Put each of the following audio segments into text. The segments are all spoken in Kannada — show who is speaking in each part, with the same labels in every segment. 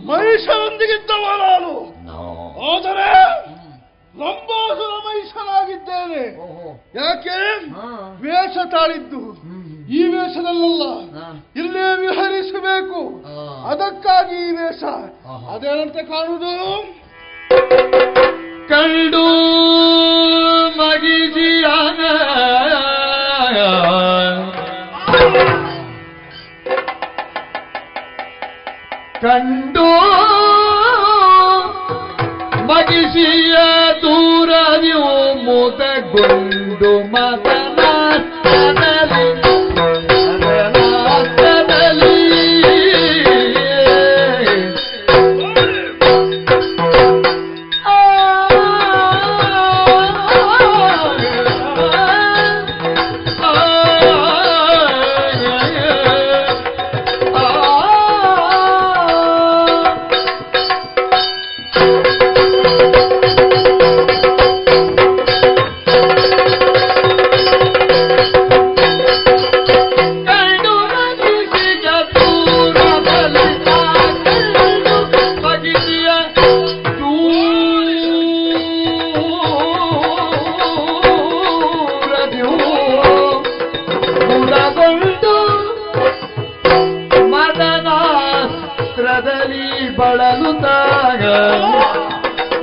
Speaker 1: ಮಹಿಷರೊಂದಿಗಿದ್ದವ ನಾನು. ಆದರೆ ರಂಭಾಸುರ ಮಹಿಷನಾಗಿದ್ದೇನೆ. ಯಾಕೆ ವೇಷ ತಾಳಿದ್ದು ಈ ವೇಷದಲ್ಲ, ಇಲ್ಲೇ ವಿಹರಿಸಬೇಕು. ಅದಕ್ಕಾಗಿ ಈ ವೇಷ. ಅದೇನಂತೆ ಕಾಣುವುದು?
Speaker 2: ಕಂಡು ಮಗಿಜಿಯಾನ ಕಂಡು ಮಗಿಸಿಯ ದೂರದಿಯು ಮುದಗೊಂಡು ಮತನಾಸ್ತದಲ್ಲಿ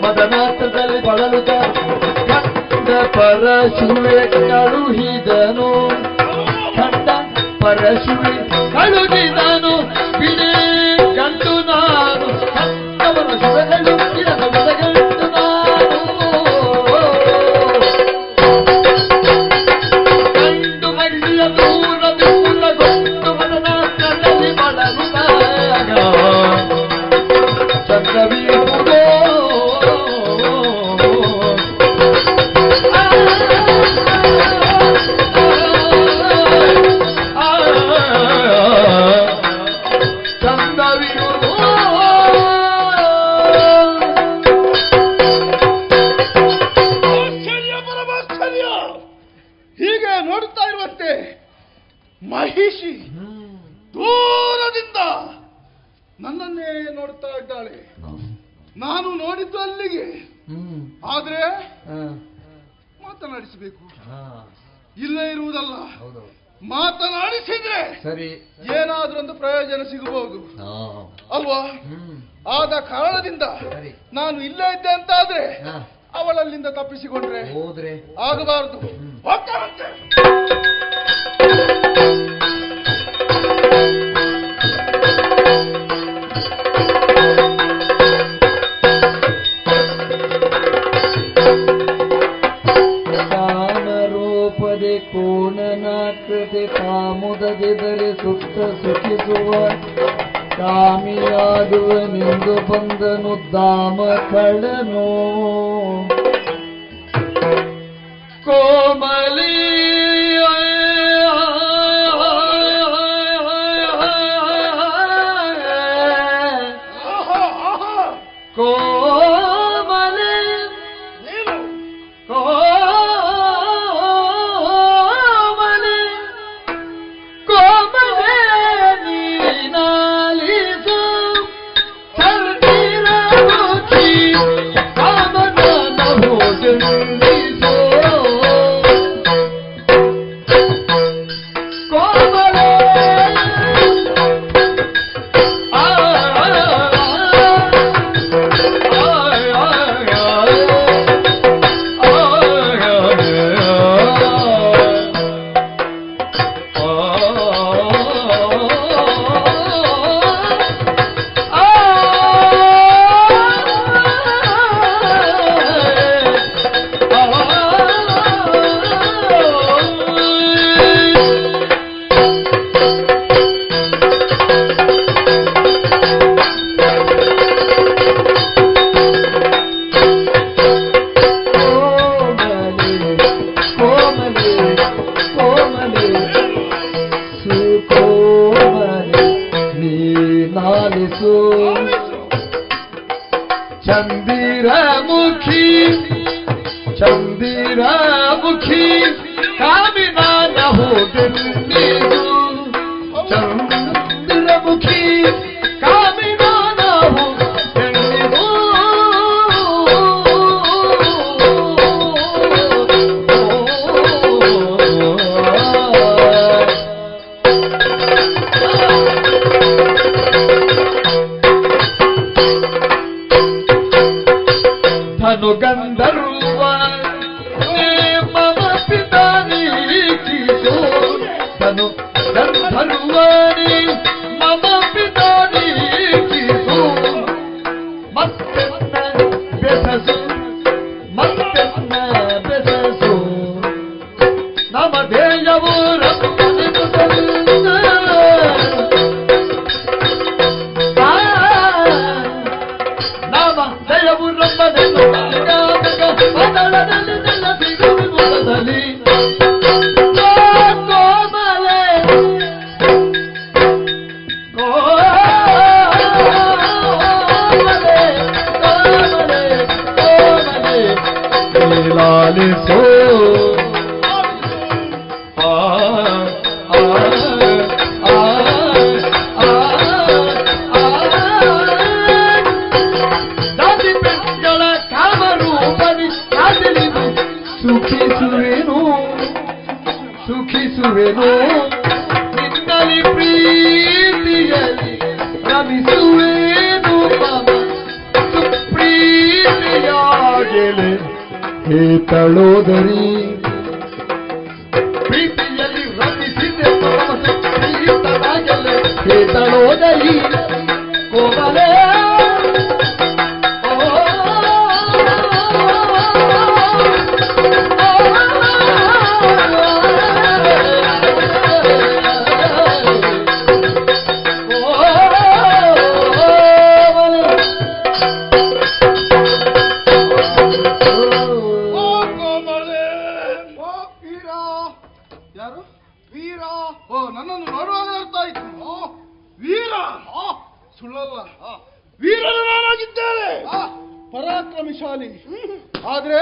Speaker 2: ಮದನಾತ್ರದಲ್ಲಿ ಬಳಲುತ್ತ ಕಂಡ ಪರಶುವೆ ಕಳುಹಿದನು. ಕಂಡ ಪರಶುವೆ ಕಳುಹಿದನು. ಬಿಡೆ ಕಂಡು ನಾನು ಕಂಡವನ ಶುಭಗಳು ಇರದ ಮದಗಂಡು ನಾನು ಕಂಡು ಮಗಿಸಿಯ ದೂರ ದೂರಗೊಂಡು ಮದನಾತ್ರದಲ್ಲಿ ಬಳಲುತ್ತಾಗ ಚಂದ್ರವೀರುವುದೋ
Speaker 1: ಹೀಗೆ ನೋಡುತ್ತಾ ಇರುವಂತೆ ಮಹಿಷಿ ದೂರದಿಂದ ನನ್ನನ್ನೇ ನೋಡುತ್ತಾ ಇದ್ದಾಳೆ. ನಾನು ನೋಡಿದ್ದು ಅಲ್ಲಿಗೆ. ಆದ್ರೆ ಮಾತನಾಡಿಸಬೇಕು, ಇಲ್ಲೇ ಇರುವುದಲ್ಲ. ಮಾತನಾಡಿಸಿದ್ರೆ ಸರಿ ಏನಾದ್ರೂ ಒಂದು ಪ್ರಯೋಜನ ಸಿಗಬಹುದು ಅಲ್ವಾ? ಆದ ಕಾರಣದಿಂದ ನಾನು ಇಲ್ಲೇ ಇದ್ದೆ ಅಂತಾದ್ರೆ ಅವಳಲ್ಲಿಂದ ತಪ್ಪಿಸಿಕೊಂಡ್ರೆ ಆಗಬಾರದು.
Speaker 2: ಕಾಮರೂಪದೆ ಕೋಣನಾಕೃತಿ ಕಾಮುದದಿದರೆ ಸುತ್ತ ಸುಖಿಸುವ ಕಾಮಿಯಾಗುವ ಬರುವನೆಂದು ಬಂದನು ದಾಮ ಕಳನು ಕೋಮಲಿ ಚಂದಿರಮುಖಿ ಕಾಮಿನಾ ನಹೋ ದಿಲ್ನಿದು ಚಂದಿರಮುಖಿ ಕಾಮಿನಾ ನಹೋ ದಿಲ್ನಿದು ಧನು ಗಂಧರ್ವ ಧನು ಗಂಧರ್ವನಿ ಮಮ ಪಿತಾನಿ ಕಿಸು ಮತ್ತೆನ್ನ ಬೆಸಸು ಮತ್ತೆನ್ನ ಬೆಸಸು ನಮ ದೇಯವು ರಪ್ಪನೆ ಕುಸಲಿಂದ ನಮ ದೇಯವು ರಪ್ಪನೆ ಬದಲದಲ್ಲಿ ನೆಲ ಸಿಗುವುದರಲ್ಲಿ ಲಾಲಿಸೋ ಜಾತಿ ಪೆಣ್ಗಳ ಕಾಮರೂಪನಿ ಕಾದಲಿದು ಸುಖಿಸುವೆನು ಸುಖಿಸುವೆನು ನಿನ್ನಲಿ ಪ್ರೀತಿಯಲ್ಲಿ ರಮಿಸುವೆನು ಮಮ ಸುಪ್ರೀತಿಯಾಗೆಲೆ ಹೇ ತಳೋದರಿ ಪ್ರೀತಿಯಲ್ಲಿ ರಮಿಸಿದೆ ಪ್ರೀತನಾಗಲೆ ಹೇ ತಳೋದರಿ ಕೋಮಲೆ
Speaker 1: ನನ್ನನ್ನು ನೋಡುವಾಗ ಅರ್ಥ ಆಯ್ತು. ವೀರ ಸುಳ್ಳಲ್ಲ, ವೀರನು ನಾನಾಗಿದ್ದೇನೆ, ಪರಾಕ್ರಮಶಾಲಿ. ಆದ್ರೆ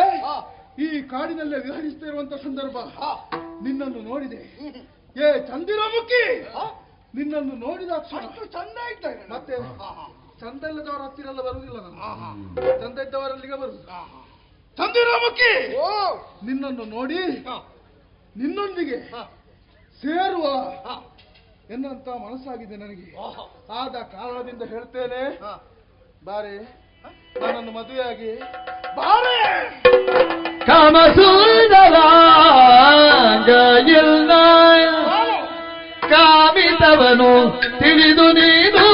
Speaker 1: ಈ ಕಾಡಿನಲ್ಲೇ ವಿಹರಿಸ್ತಾ ಇರುವಂತ ಸಂದರ್ಭ ನಿನ್ನನ್ನು ನೋಡಿದೆ. ಏ ಚಂದಿರಮುಖಿ, ನಿನ್ನನ್ನು ನೋಡಿದ ಅಷ್ಟು ಚಂದ ಇದ್ದಾನೆ. ಮತ್ತೆ ಚಂದ ಇಲ್ಲದವರ ಹತ್ತಿರ ಬರುವುದಿಲ್ಲ ನಾನು, ಚಂದ ಇದ್ದವರಲ್ಲಿಗೆ ಬರುವುದು. ಚಂದಿರಮುಖಿ, ನಿನ್ನನ್ನು ನೋಡಿ ನಿನ್ನೊಂದಿಗೆ ಸೇರುವ ಎನ್ನುವಂತ ಮನಸ್ಸಾಗಿದೆ ನನಗೆ. ಆದ ಕಾರಣದಿಂದ ಹೇಳ್ತೇನೆ, ಬಾರೆ ನನ್ನನ್ನು ಮದುವೆಯಾಗಿ ಬಾರೆ.
Speaker 2: ಕಾಮಸುಂದರಾಂಗಯಿಲ್ಲ ಕಾಮಿತವನು ತಿಳಿದು ನೀನು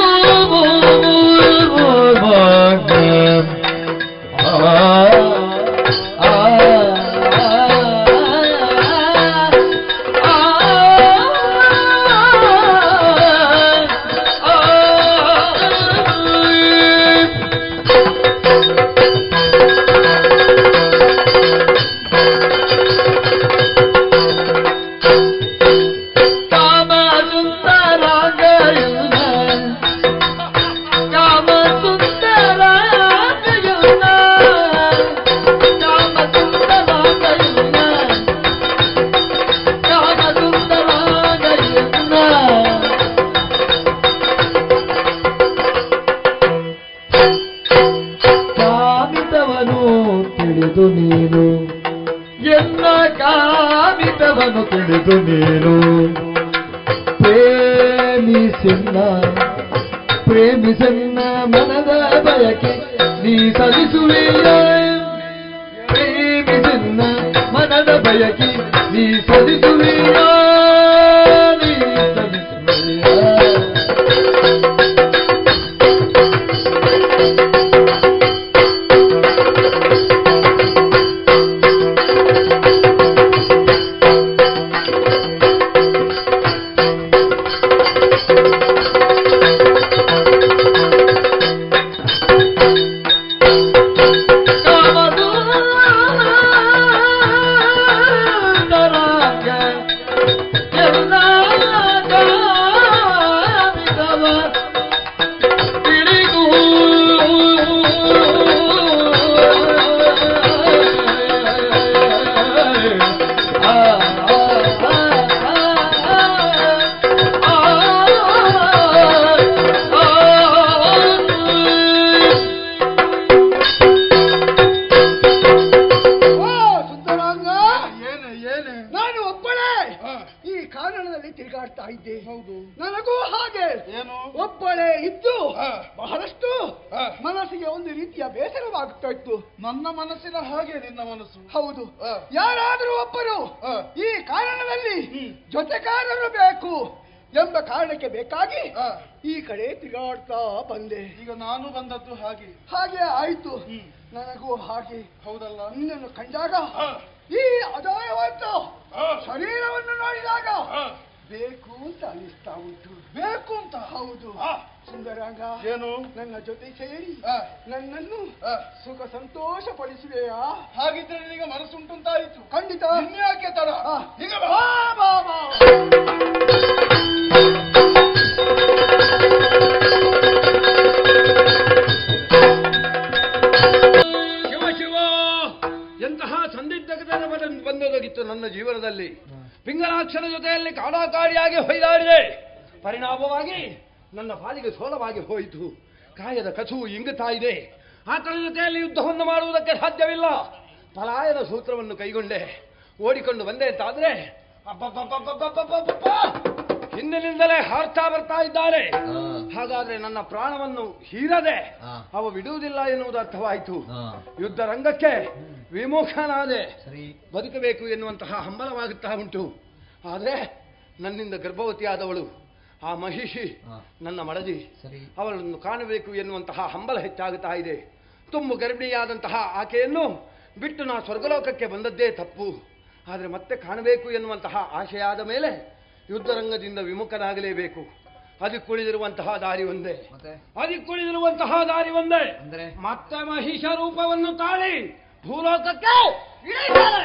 Speaker 2: ಕಾಮಿತವನು ತಿಳಿದು ನೀನು ಎನ್ನ ಕಾಮಿತವನು ತಿಳಿದು ನೀನು ಪ್ರೇಮಿಸನ್ನ ಮನದ ಬಯಕೆ ನೀ ಸಲ್ಲಿಸುವೆಯ ಪ್ರೇಮಿಸನ್ನ ಮನದ ಬಯಕೆ ನೀ ಸಲ್ಲಿಸುವೆಯ ನೀ ಸಲ್ಲಿಸುವೆಯ
Speaker 1: ನನಗೂ ಹಾಗೆ ಏನು ಒಬ್ಬಳೇ ಇದ್ದು ಬಹಳಷ್ಟು ಮನಸ್ಸಿಗೆ ಒಂದು ರೀತಿಯ ಬೇಸರವಾಗುತ್ತಾ ಇತ್ತು. ನನ್ನ ಮನಸ್ಸಿನ ಹಾಗೆ ನಿನ್ನ ಮನಸ್ಸು. ಹೌದು, ಯಾರಾದರೂ ಒಬ್ಬರು ಈ ಕಾರಣದಲ್ಲಿ ಜೊತೆಗಾರರು ಬೇಕು ಎಂಬ ಕಾರಣಕ್ಕೆ ಬೇಕಾಗಿ ಈ ಕಡೆ ತಿರುಗಾಡ್ತಾ ಬಂದೆ. ಈಗ ನಾನು ಬಂದದ್ದು ಹಾಗೆ ಆಯ್ತು. ನನಗೂ ಹಾಗೆ. ಹೌದಲ್ಲ, ನಿನ್ನನ್ನು ಕಂಡಾಗ ಈ ಅದಾಯವಂತ ಶರೀರವನ್ನು ನೋಡಿದಾಗ ಬೇಕು ಅಂತ ಅನಿಸ್ತಾ ಉಂಟು. ಬೇಕು ಅಂತ? ಹೌದು. ಸುಂದರಾಂಗ, ಏನು ನನ್ನ ಜೊತೆ ಸೇರಿ ನನ್ನನ್ನು ಸುಖ ಸಂತೋಷ ಪಡಿಸುವೆಯಾ? ಹಾಗಿದ್ರೆ ನಿನಗೆ ಮನಸ್ಸುಂಟು ಅಂತಾಯಿತು. ಖಂಡಿತ. ಇನ್ಯಾಕೆ ತಡ? ಈಗ ಬಾ ಬಾ ಬಾ.
Speaker 3: ಎಂತಹ ಸಂದಿಗ್ಧತೆ ಬಂದೊದಗಿತ್ತು ನನ್ನ ಜೀವನದಲ್ಲಿ. ಪಿಂಗಲಾಕ್ಷನ ಜೊತೆಯಲ್ಲಿ ಕಾಡಾಕಾಡಿಯಾಗಿ ಹೊಯ್ದಾಡಿದೆ. ಪರಿಣಾಮವಾಗಿ ನನ್ನ ಪಾಲಿಗೆ ಸೋಲವಾಗಿ ಹೋಯಿತು. ಕಾಯದ ಕಸುವು ಇಂಗುತ್ತಾ ಇದೆ. ಆತನ ಜೊತೆಯಲ್ಲಿ ಯುದ್ಧವನ್ನು ಮಾಡುವುದಕ್ಕೆ ಸಾಧ್ಯವಿಲ್ಲ. ಪಲಾಯನ ಸೂತ್ರವನ್ನು ಕೈಗೊಂಡೆ. ಓಡಿಕೊಂಡು ಬಂದೆ ಅಂತಾದ್ರೆ ಹಿಂದಿನಿಂದಲೇ ಹಾರ್ತಾ ಬರ್ತಾ ಇದ್ದಾರೆ. ಹಾಗಾದ್ರೆ ನನ್ನ ಪ್ರಾಣವನ್ನು ಹೀರದೆ ಅವ ಬಿಡುವುದಿಲ್ಲ ಎನ್ನುವುದು ಅರ್ಥವಾಯಿತು. ಯುದ್ಧ ರಂಗಕ್ಕೆ ವಿಮುಖನಾದೆ. ಬದುಕಬೇಕು ಎನ್ನುವಂತಹ ಹಂಬಲವಾಗುತ್ತಾ ಉಂಟು. ಆದರೆ ನನ್ನಿಂದ ಗರ್ಭವತಿಯಾದವಳು ಆ ಮಹಿಷಿ ನನ್ನ ಮಡದಿ, ಅವಳನ್ನು ಕಾಣಬೇಕು ಎನ್ನುವಂತಹ ಹಂಬಲ ಹೆಚ್ಚಾಗುತ್ತಾ ಇದೆ. ತುಂಬು ಗರ್ಭಿಣಿಯಾದಂತಹ ಆಕೆಯನ್ನು ಬಿಟ್ಟು ನಾ ಸ್ವರ್ಗಲೋಕಕ್ಕೆ ಬಂದದ್ದೇ ತಪ್ಪು. ಆದರೆ ಮತ್ತೆ ಕಾಣಬೇಕು ಎನ್ನುವಂತಹ ಆಶೆಯಾದ ಮೇಲೆ ಯುದ್ಧರಂಗದಿಂದ ವಿಮುಖನಾಗಲೇಬೇಕು. ಅದಕ್ಕುಳಿದಿರುವಂತಹ ದಾರಿ ಒಂದೇ. ಮತ್ತೆ ಮಹಿಷ ರೂಪವನ್ನು ತಾಳಿ ಭೂಲೋಕಕ್ಕೆ ಇಳಿಯುತ್ತಾಳೆ.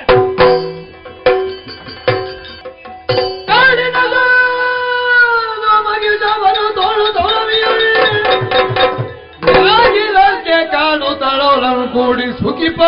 Speaker 2: ಕಾಣುತ್ತಾಳವರನ್ನು ಕೂಡಿ ಸುಖಿಪ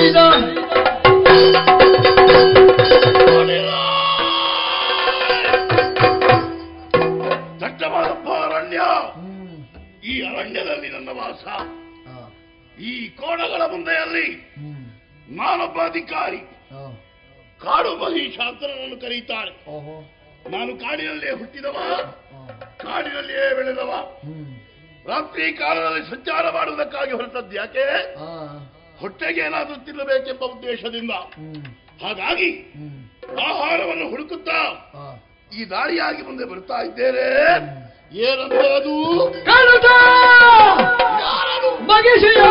Speaker 2: ಕೈದ
Speaker 4: ದಟ್ಟವಾದಪ್ಪ ಅರಣ್ಯ. ಈ ಅರಣ್ಯದಲ್ಲಿ ನನ್ನ ವಾಸ. ಈ ಕೋಣಗಳ ಮುಂದೆಯಲ್ಲಿ ನಾನೊಬ್ಬ ಅಧಿಕಾರಿ. ಕಾಡು ಮಹಿಷಾಂತರನನ್ನು ಕರೆಯುತ್ತಾರೆ. ನಾನು ಕಾಡಿನಲ್ಲೇ ಹುಟ್ಟಿದವ, ಕಾಡಿನಲ್ಲಿಯೇ ಬೆಳೆದವ. ರಾತ್ರಿ ಕಾಲದಲ್ಲಿ ಸಂಚಾರ ಮಾಡುವುದಕ್ಕಾಗಿ ಹೊರಟದ್ದು ಯಾಕೆ? ಹೊಟ್ಟೆಗೆ ಏನಾದರೂ ತಿನ್ನಬೇಕೆಂಬ ಉದ್ದೇಶದಿಂದ. ಹಾಗಾಗಿ ಆಹಾರವನ್ನು ಹುಡುಕುತ್ತಾ ಈ ದಾರಿಯಾಗಿ ಮುಂದೆ ಬರ್ತಾ ಇದ್ದೇನೆ. ಏನಂತ ಅದು?
Speaker 2: ಮಗೇಶಯ್ಯ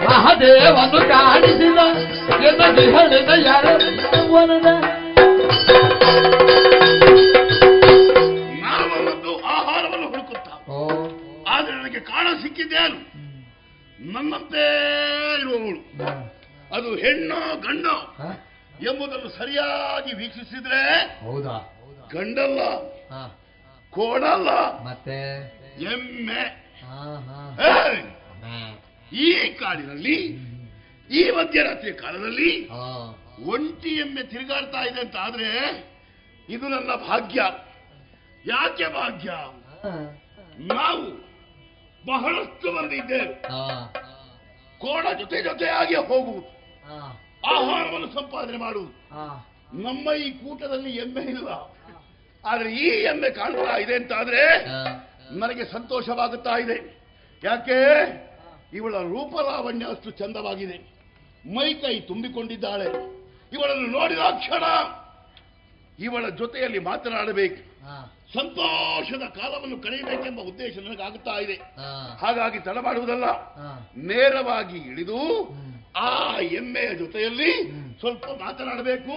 Speaker 2: ಮಹಾದೇವನು ಕಾಣಿಸಿದ ಎನ್ನದಿ ಹೇಳಿದ ಯಾರ
Speaker 4: ನಾವೊಂದು ಆಹಾರವನ್ನು ಹುಡುಕುತ್ತಾ, ಆದ್ರೆ ನನಗೆ ಕಾಣ ಸಿಕ್ಕಿದ್ದೇನು? ನನ್ನಂತೆ ಇರುವವಳು ಅದು ಹೆಣ್ಣೋ ಗಂಡೋ ಎಂಬುದನ್ನು ಸರಿಯಾಗಿ ವೀಕ್ಷಿಸಿದ್ರೆ
Speaker 2: ಹೌದಾ?
Speaker 4: ಗಂಡಲ್ಲ, ಕೋಣಲ್ಲ,
Speaker 2: ಮತ್ತೆ
Speaker 4: ಎಮ್ಮೆ. ಈ ಕಾಡಿನಲ್ಲಿ ಈ ಮಧ್ಯರಾತ್ರಿಯ ಕಾಲದಲ್ಲಿ ಒಂಟಿ ಎಮ್ಮೆ ತಿರುಗಾಡ್ತಾ ಇದೆ ಅಂತ ಆದ್ರೆ ಇದು ನನ್ನ ಭಾಗ್ಯ. ಯಾಕೆ ಭಾಗ್ಯ? ನಾವು ಬಹಳಷ್ಟು ಮಂದಿ ಇದ್ದೇವೆ. ಕೋಣ ಜೊತೆ ಜೊತೆಯಾಗಿ ಹೋಗುವುದು, ಆಹಾರವನ್ನು ಸಂಪಾದನೆ ಮಾಡುವುದು. ನಮ್ಮ ಈ ಕೂಟದಲ್ಲಿ ಎಮ್ಮೆ ಇಲ್ಲ, ಆದ್ರೆ ಈ ಎಮ್ಮೆ ಕಾಣ್ತಾ ಇದೆ ಅಂತಾದ್ರೆ ನನಗೆ ಸಂತೋಷವಾಗುತ್ತಾ ಇದೆ. ಯಾಕೆ? ಇವಳ ರೂಪಲಾವಣ್ಯ ಅಷ್ಟು ಚಂದವಾಗಿದೆ, ಮೈ ಕೈ ತುಂಬಿಕೊಂಡಿದ್ದಾಳೆ. ಇವಳನ್ನು ನೋಡಿದ ಕ್ಷಣ ಇವಳ ಜೊತೆಯಲ್ಲಿ ಮಾತನಾಡಬೇಕು, ಸಂತೋಷದ ಕಾಲವನ್ನು ಕಳೆಯಬೇಕೆಂಬ ಉದ್ದೇಶ ನನಗಾಗುತ್ತಾ ಇದೆ. ಹಾಗಾಗಿ ತಡ ಮಾಡುವುದಲ್ಲ, ನೇರವಾಗಿ ಇಳಿದು ಆ ಎಮ್ಮೆಯ ಜೊತೆಯಲ್ಲಿ ಸ್ವಲ್ಪ ಮಾತನಾಡಬೇಕು.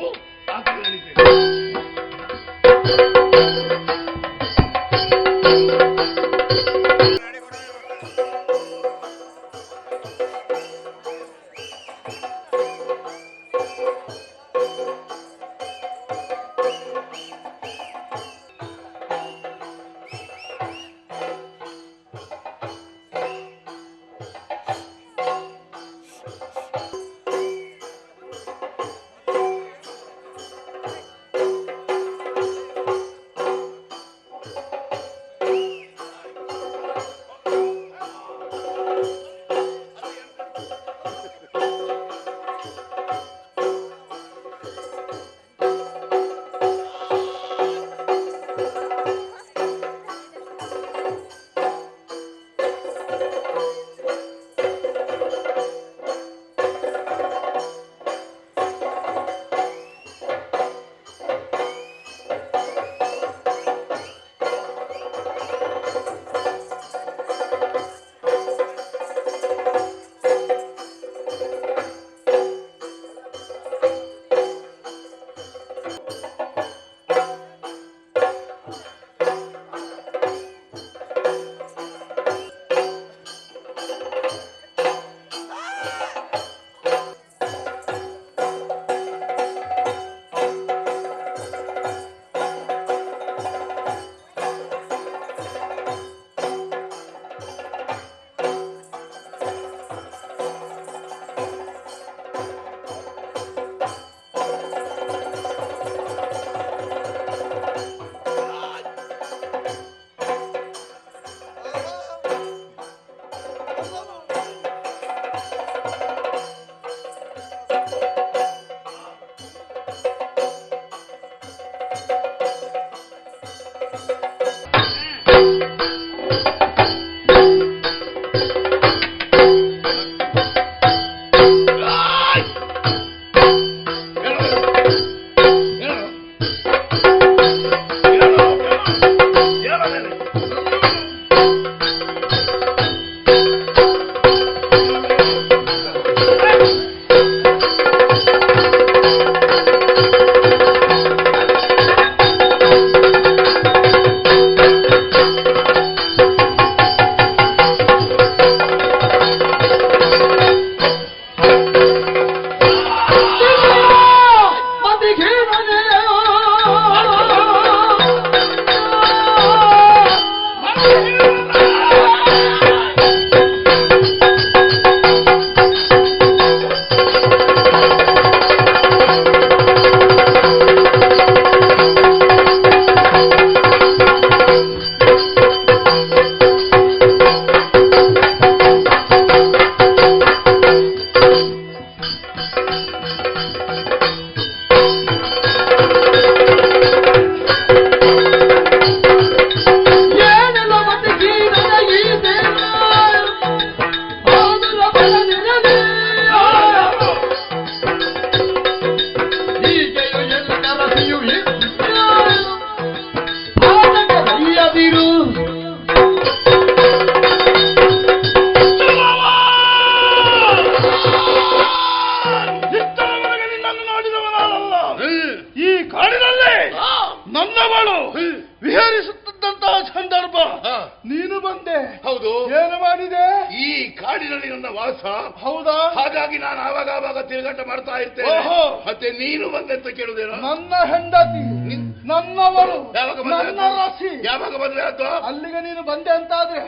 Speaker 4: ಹೌದು.
Speaker 1: ಏನು ಮಾಡಿದೆ?
Speaker 4: ಈ ಕಾಡಿನಲ್ಲಿ ನನ್ನ ವಾಸ.
Speaker 1: ಹೌದಾ?
Speaker 4: ಹಾಗಾಗಿ ನಾನು ಆವಾಗ ತಿರುಗಾಟ ಮಾಡ್ತಾ ಇರ್ತೇನೆ. ಮತ್ತೆ ನೀನು ಬಂದೆಂತ ಕೇಳುದೇನೋ?
Speaker 1: ನನ್ನ ಹೆಂಡತಿ, ನನ್ನವರು, ನನ್ನ ರಾಶಿ
Speaker 4: ಯಾವಾಗ ಬಂದ್ರೆ ಅದು?
Speaker 1: ಅಲ್ಲಿಗೆ ನೀನು ಬಂದೆ ಅಂತಾದ್ರೆ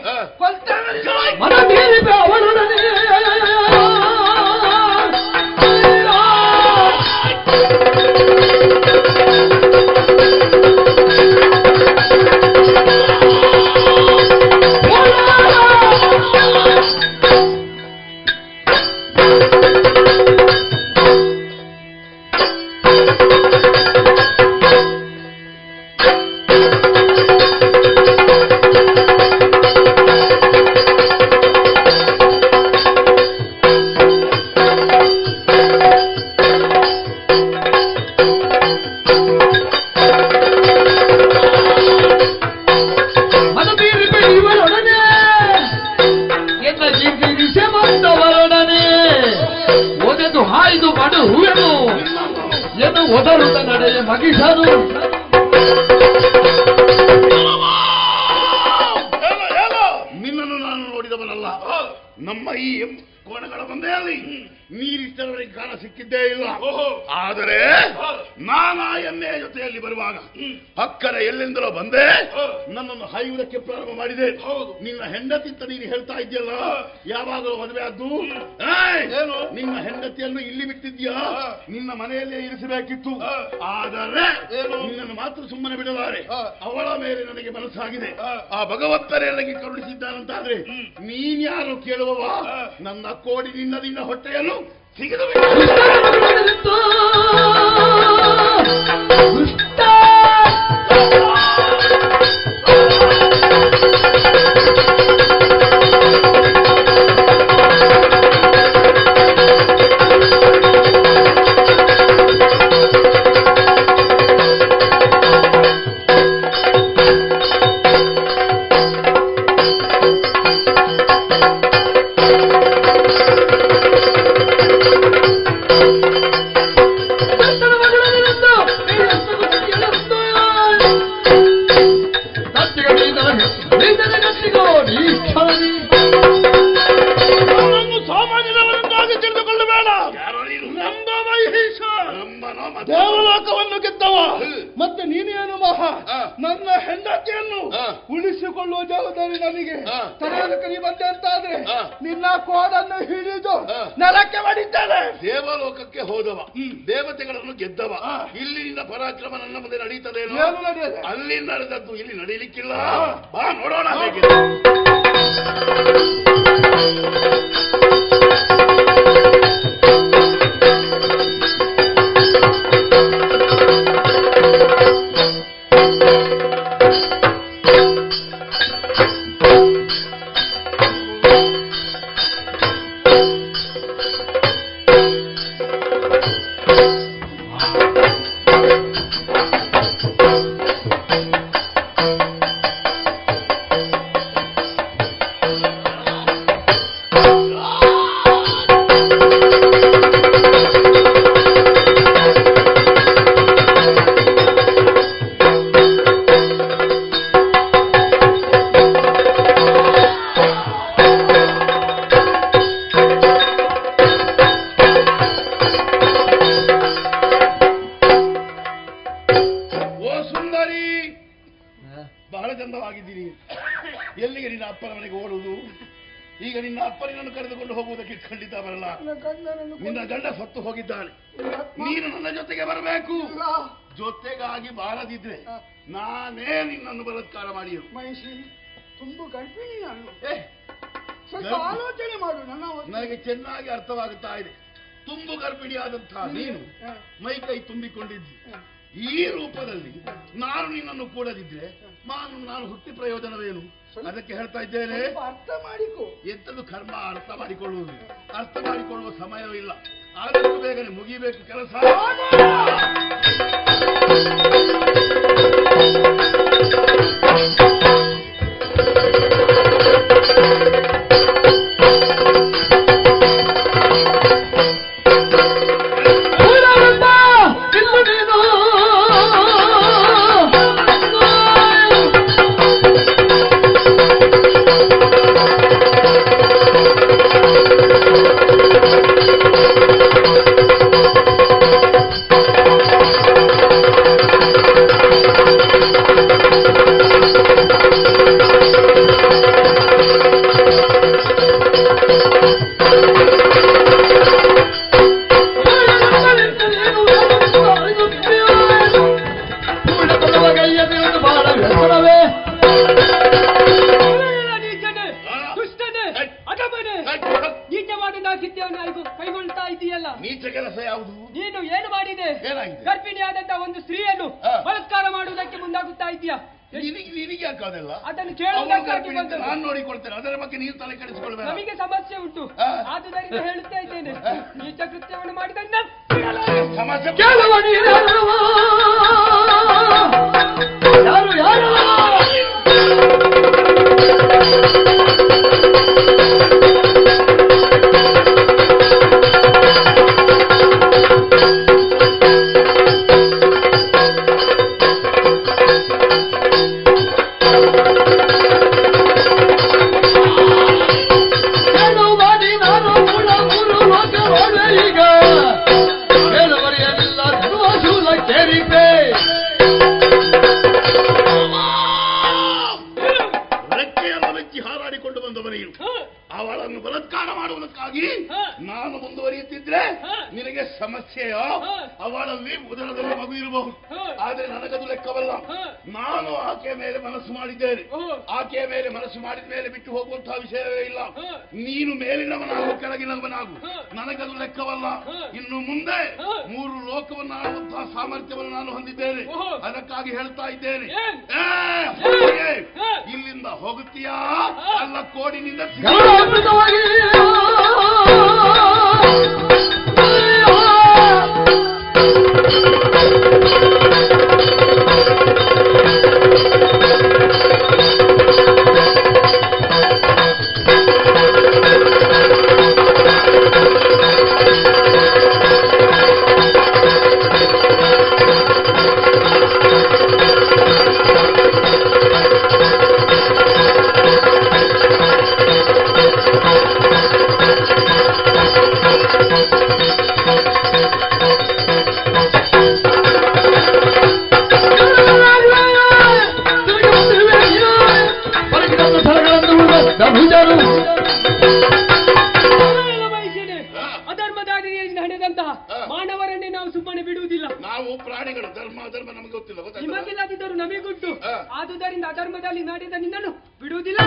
Speaker 4: ನಿನ್ನನ್ನು ನಾನು ನೋಡಿದವನಲ್ಲ. ನಮ್ಮ ಈ ಕೋಣಗಳ ಬಂದೆಯಲ್ಲಿ ನೀರಿಷ್ಟರವರೆಗೆ ಕಾಣ ಸಿಕ್ಕಿದ್ದೇ ಇಲ್ಲ. ಆದರೆ ನಾನಾ ಎಮ್ಮೆಯ ಜೊತೆಯಲ್ಲಿ ಬರುವಾಗ ಅಕ್ಕರ ಎಲ್ಲಿಂದಲೋ ಬಂದೆ, ನನ್ನನ್ನು ಹಾಯುವುದಕ್ಕೆ ಪ್ರಾರಂಭ ಮಾಡಿದೆ. ನಿನ್ನ ಹೆಂಡತಿಂತ ನೀನು ಹೇಳ್ತಾ ಇದ್ಯಲ್ಲ, ಯಾವಾಗಲೂ ಮದುವೆ ಆದ್ದು? ನಿನ್ನ ಹೆಂಡತಿಯನ್ನು ಇಲ್ಲಿ ಬಿಟ್ಟಿದ್ಯಾ? ನಿನ್ನ ಮನೆಯಲ್ಲೇ ಇರಿಸಬೇಕಿತ್ತು. ಆದರೆ ನಿನ್ನನ್ನು ಮಾತ್ರ ಸುಮ್ಮನೆ ಬಿಡಲಾರೆ. ಅವಳ ಮೇಲೆ ನನಗೆ ಮನಸ್ಸಾಗಿದೆ. ಆ ಭಗವಂತನೇ ನನಗೆ ಕರುಣಿಸಿದ್ದಾನಂತಾದ್ರೆ ನೀನ್ಯಾರು ಕೇಳುವವ? ನನ್ನ ಕೋಡಿ ನಿನ್ನ ಹೊಟ್ಟೆಯನ್ನು ಸಿಗದ ದೇವಲೋಕವನ್ನು ಗೆದ್ದವ. ಮತ್ತೆ ನೀನೇನು ಮಹಾ? ನನ್ನ ಹೆಂಡತಿಯನ್ನು ಉಳಿಸಿಕೊಳ್ಳುವ ಜವಾಬ್ದಾರಿ ನನಗೆ. ತಡೆಯೋದಕ್ಕೆ ನೀ ಬಂದೆ ಅಂತಾದ್ರೆ ನಿನ್ನ ಕೋಡನ್ನು ಹಿಡಿದು ನೆಲಕ್ಕೆ ಮಾಡಿದ್ದೇನೆ. ದೇವಲೋಕಕ್ಕೆ ಹೋದವ, ದೇವತೆಗಳನ್ನು ಗೆದ್ದವ. ಇಲ್ಲಿ ನಿನ್ನ ಪರಾಕ್ರಮ ನನ್ನ ಮುಂದೆ ನಡೀತದೇನೋ? ಅಲ್ಲಿ ನಡೆದದ್ದು ಇಲ್ಲಿ ನಡೀಲಿಕ್ಕಿಲ್ಲ. ಬಾ ನೋಡೋಣ ಹೇಗೆ. ಬಹಳ ಚಂದವಾಗಿದ್ದೀನಿ. ಎಲ್ಲಿಗೆ ನಿನ್ನ ಅಪ್ಪನ ಮನೆಗೆ ಓಡುವುದು? ಈಗ ನಿನ್ನ ಅಪ್ಪನಿನನ್ನು ಕರೆದುಕೊಂಡು ಹೋಗುವುದಕ್ಕೆ ಖಂಡಿತ ಬರಲ್ಲ. ನಿನ್ನ ಗಂಡ ಸತ್ತು ಹೋಗಿದ್ದಾನೆ. ನೀನು ನನ್ನ ಜೊತೆಗೆ ಬರಬೇಕು. ಜೊತೆಗಾಗಿ ಬಾರದಿದ್ರೆ ನಾನೇ ನಿನ್ನನ್ನು ಬಲಾತ್ಕಾರ ಮಾಡಿ.
Speaker 1: ಮಹಿಷಿ ತುಂಬಾ ಗರ್ಭಿಣಿ ನಾನು. ಸ್ವಲ್ಪ ಆಲೋಚನೆ ಮಾಡು.
Speaker 4: ನನಗೆ ಚೆನ್ನಾಗಿ ಅರ್ಥವಾಗುತ್ತಾ ಇದೆ. ತುಂಬು ಗರ್ಭಿಣಿಯಾದಂತಹ ನೀನು ಮೈ ಕೈ ತುಂಬಿಕೊಂಡಿದ್ದಿ. ಈ ರೂಪದಲ್ಲಿ ನಾನು ನಿನ್ನನ್ನು ಕೂಡದಿದ್ರೆ ನಾನು ಹುಟ್ಟಿ ಪ್ರಯೋಜನವೇನು? ಅದಕ್ಕೆ ಹೇಳ್ತಾ ಇದ್ದೇನೆ,
Speaker 1: ಅರ್ಥ ಮಾಡಿಕೊ.
Speaker 4: ಎಂತದ್ದು ಕರ್ಮ ಅರ್ಥ ಮಾಡಿಕೊಳ್ಳುವುದು? ಅರ್ಥ ಮಾಡಿಕೊಳ್ಳುವ ಸಮಯವಿಲ್ಲ. ಆದಷ್ಟು ಬೇಗನೆ ಮುಗಿಬೇಕು ಕೆಲಸ.
Speaker 5: ಕೃತ್ಯವನ್ನು ಕೈಗೊಳ್ತಾ ಇದೆಯಲ್ಲ.
Speaker 4: ನೀಚ ಕೆಲಸ ಯಾವುದು?
Speaker 5: ನೀನು ಏನು ಮಾಡಿದೆ?
Speaker 4: ಏನಾಗಿದೆ?
Speaker 5: ಗರ್ಭಿಣಿಯಾದಂತಹ ಒಂದು ಸ್ತ್ರೀಯನ್ನು ಬಲಾತ್ಕಾರ ಮಾಡುವುದಕ್ಕೆ ಮುಂದಾಗುತ್ತಾ ಇದೆಯಾ?
Speaker 4: ನಿನಗೆ ಯಾಕಾದಲ್ಲ?
Speaker 5: ಅದನ್ನು ಕೇಳುವುದಕ್ಕಾಗಿ ಬಂದು
Speaker 4: ನಾನು ನೋಡಿಕೊಳ್ತೇನೆ, ಅದರ ಬಗ್ಗೆ ನೀವು ತಲೆ ಕೆಡಿಸಿಕೊಳ್ಬೇಡ.
Speaker 5: ನಮಗೆ ಸಮಸ್ಯೆ ಉಂಟು, ಆದುದರಿಂದ ಹೇಳುತ್ತಾ ಇದ್ದೇನೆ, ನೀಚ ಕೃತ್ಯವನ್ನು ಮಾಡಿದ
Speaker 4: ಸಮಸ್ಯೆ
Speaker 2: ಯಾರು ಯಾರು
Speaker 4: ಅವಳನ್ನು ಬಲಾತ್ಕಾರ ಮಾಡುವುದಕ್ಕಾಗಿ ನಾನು ಮುಂದುವರಿಯುತ್ತಿದ್ರೆ ನಿನಗೆ ಸಮಸ್ಯೆಯೋ? ಅವಳಲ್ಲಿ ಉದರದಲ್ಲಿ ಮಗು ಇರಬಹುದು, ಆದರೆ ನನಗದು ಲೆಕ್ಕವಲ್ಲ. ನಾನು ಆಕೆಯ ಮೇಲೆ ಮನಸ್ಸು ಮಾಡಿದ್ದೇನೆ. ಆಕೆಯ ಮೇಲೆ ಮನಸ್ಸು ಮಾಡಿದ ಮೇಲೆ ಬಿಟ್ಟು ಹೋಗುವಂತಹ ವಿಷಯವೇ ಇಲ್ಲ. ನೀನು ಮೇಲಿನವನಾಗು ಕೆಳಗಿನವನಾಗು, ನನಗದು ಲೆಕ್ಕವಲ್ಲ. ಇನ್ನು ಮುಂದೆ 3 ಲೋಕವನ್ನು ಆಳುವಂತಹ ಸಾಮರ್ಥ್ಯವನ್ನು ನಾನು ಹೊಂದಿದ್ದೇನೆ. ಅದಕ್ಕಾಗಿ ಹೇಳ್ತಾ ಇದ್ದೇನೆ, ಇಲ್ಲಿಂದ ಹೋಗುತ್ತೀಯಾ ಅಲ್ಲ ಕೋಡಿನಿಂದ
Speaker 5: ಅಧರ್ಮದಾರಿಯಲ್ಲಿ ನಡೆದಂತಹ ಮಾನವರನ್ನೇ ನಾವು ಸುಮ್ಮನೆ ಬಿಡುವುದಿಲ್ಲ.
Speaker 4: ನಾವು ಪ್ರಾಣಿಗಳು, ಧರ್ಮ ನಮಗೆ ಗೊತ್ತಿಲ್ಲ.
Speaker 5: ನಿಮಗಿಲ್ಲದಿದ್ದರೂ ನಮಗುಂಟು. ಆದುದರಿಂದ ಅಧರ್ಮದಲ್ಲಿ ನಡೆದ ನಿನ್ನನ್ನು ಬಿಡುವುದಿಲ್ಲ.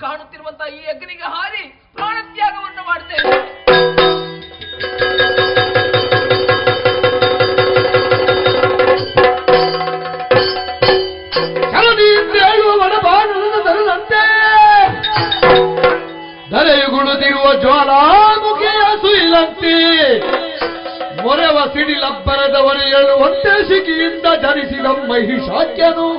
Speaker 6: ಕಾಣುತ್ತಿರುವಂತಹ ಈ ಅಗ್ನಿಗೆ ಹಾರಿ ಪ್ರಾಣತ್ಯಾಗವನ್ನು ಮಾಡ್ತೇನೆ.
Speaker 2: ಧರೆಯುಗುಳುತ್ತಿರುವ ಜ್ವಾಲಾಮುಖಿಯ ಸುಯಿಲಂತೆ ಮೊರೆವ ಸಿಡಿಲಬ್ಬರದವರು ಹೇಳುವಂತೆ ಸಿಗಿಯಿಂದ ಜನಿಸಿದ ಮಹಿಷಾಕ್ಯನು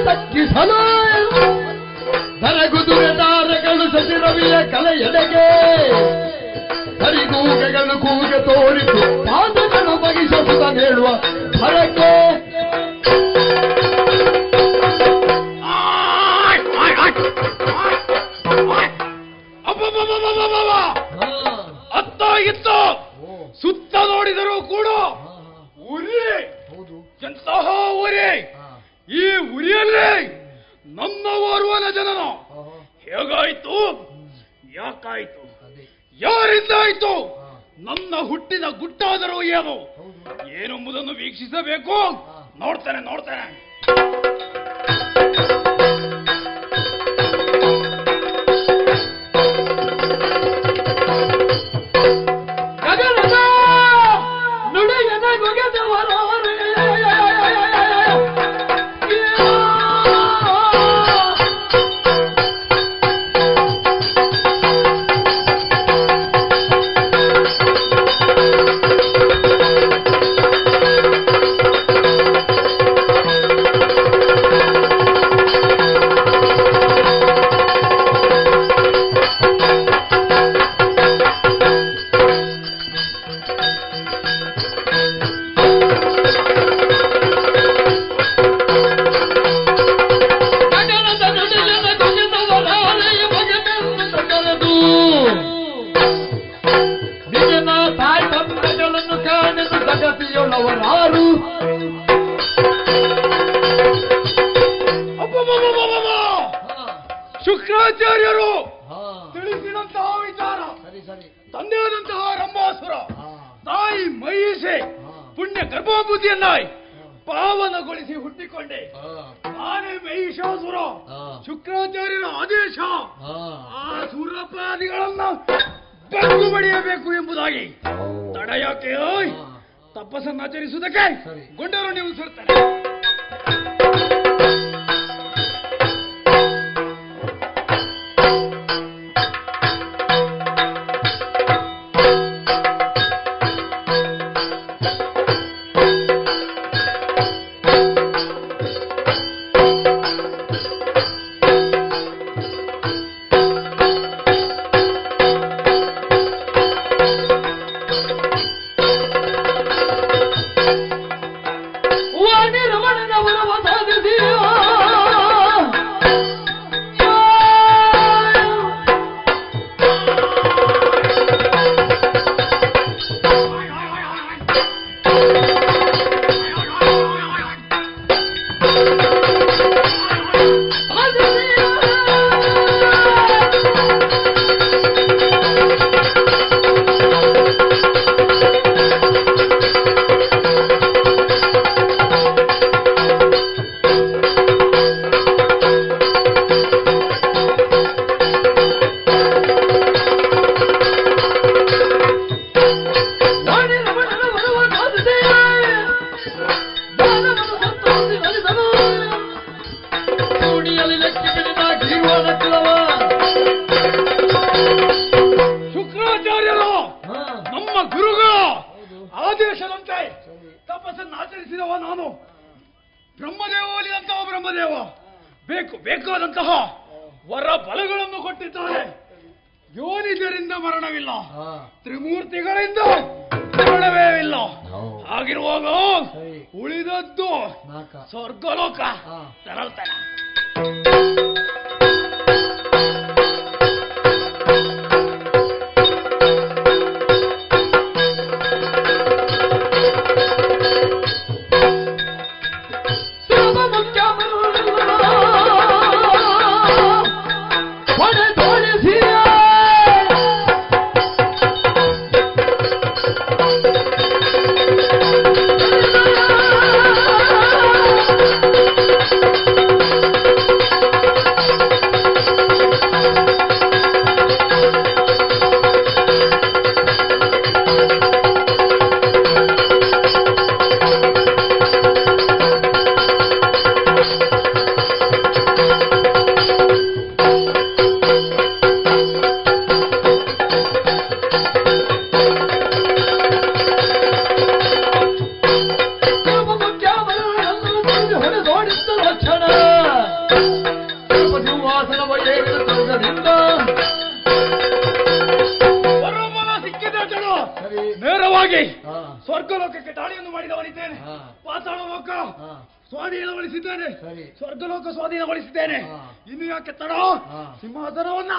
Speaker 2: ತಗ್ಗಿಸಲು ನರಗುದುರೆ ತಾರಗಳು ಸತಿರವಿಯ ಕಲೆಯೆಡೆಗೆ ಸರಿಗೂಗೆಗಳು ಕೂಗೆ ತೋರಿತು ಪಾದಗಳನ್ನು ಬಗಿಸುತ್ತ ಹೇಳುವ ಭರಕ್ಕೆ
Speaker 4: ಅತ್ತ ಇತ್ತ ಸುತ್ತ ನೋಡಿದರೂ ಕೂಡ ಉರಿ, ಎಂತಹ ಉರಿ! ಈ ಉರಿಯಲ್ಲಿ ನನ್ನ ಓರ್ವನ ಜನನ ಹೇಗಾಯ್ತು, ಯಾಕಾಯ್ತು, ಯಾರಿಂದಾಯ್ತು, ನನ್ನ ಹುಟ್ಟಿದ ಗುಟ್ಟಾದರೂ ಏನು ಏನೆಂಬುದನ್ನು ವೀಕ್ಷಿಸಬೇಕು. ನೋಡ್ತೇನೆ ನೋಡ್ತೇನೆ. ಶುಕ್ರಾಚಾರ್ಯರು ತಿಳಿಸಿದಂತಹ ವಿಚಾರ, ತಂದೆಯಾದಂತಹ ರಂಭಾಸುರ, ತಾಯಿ ಮಹಿಷೆ ಪುಣ್ಯ ಗರ್ಭಾಬುದ್ಧಿಯನ್ನಾಯಿ ಪಾವನಗೊಳಿಸಿ ಹುಟ್ಟಿಕೊಂಡೆ. ನಾನೇ ಮಹಿಷಾಸುರ. ಶುಕ್ರಾಚಾರ್ಯರ ಆದೇಶ ಆ ಸುರಪಾದಿಗಳನ್ನ ಬೆಂಗು ಬಡಿಯಬೇಕು ಎಂಬುದಾಗಿ ತಡೆಯಕ್ಕೆ ತಪಸ್ಸನ್ನಾಚರಿಸುವುದಕ್ಕೆ ಗುಂಡರು ನೀವು ಸೇರ್ತಾರೆ. ಶುಕ್ರಾಚಾರ್ಯರು ನಮ್ಮ ಗುರುಗಳ ಆದೇಶದಂತೆ ತಪಸ್ಸನ್ನಾಚರಿಸಿದವ ನಾನು. ಬ್ರಹ್ಮದೇವೋಲಿದಂತಹ ಬ್ರಹ್ಮದೇವ ಬೇಕಾದಂತಹ ವರ ಬಲಗಳನ್ನು ಕೊಟ್ಟಿದ್ದಾರೆ. ಯೋನಿಜರಿಂದ ಮರಣವಿಲ್ಲ, ತ್ರಿಮೂರ್ತಿಗಳಿಂದ ಮರಣವೇ ಇಲ್ಲ. ಹಾಗಿರುವಾಗ ಉಳಿದದ್ದು ಸ್ವರ್ಗಲೋಕ ತೆರಳ್ತಾನೆ.
Speaker 2: ಹೊಡೆದೋಡಿಸಿದ ಲಕ್ಷಣ
Speaker 3: ಹಾಗಾಗಿ ಸ್ವರ್ಗಲೋಕಕ್ಕೆ ದಾಳಿಯನ್ನು ಮಾಡಿದವನಿದ್ದೇನೆ. ಪಾತಾಳ ಲೋಕ ಸ್ವಾಧೀನಗೊಳಿಸಿದ್ದೇನೆ, ಸ್ವರ್ಗಲೋಕ ಸ್ವಾಧೀನಗೊಳಿಸಿದ್ದೇನೆ. ಇನ್ನು ಯಾಕೆ ತಡ? ಸಿಂಹಾಸನವನ್ನ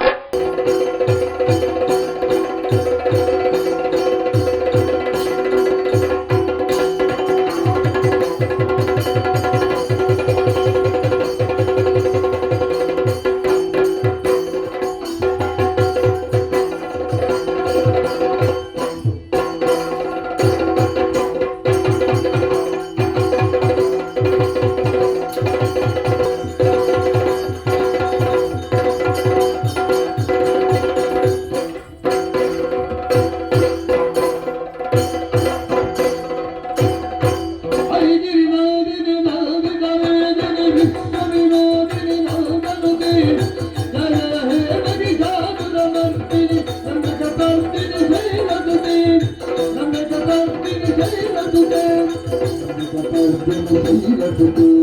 Speaker 2: Thank you.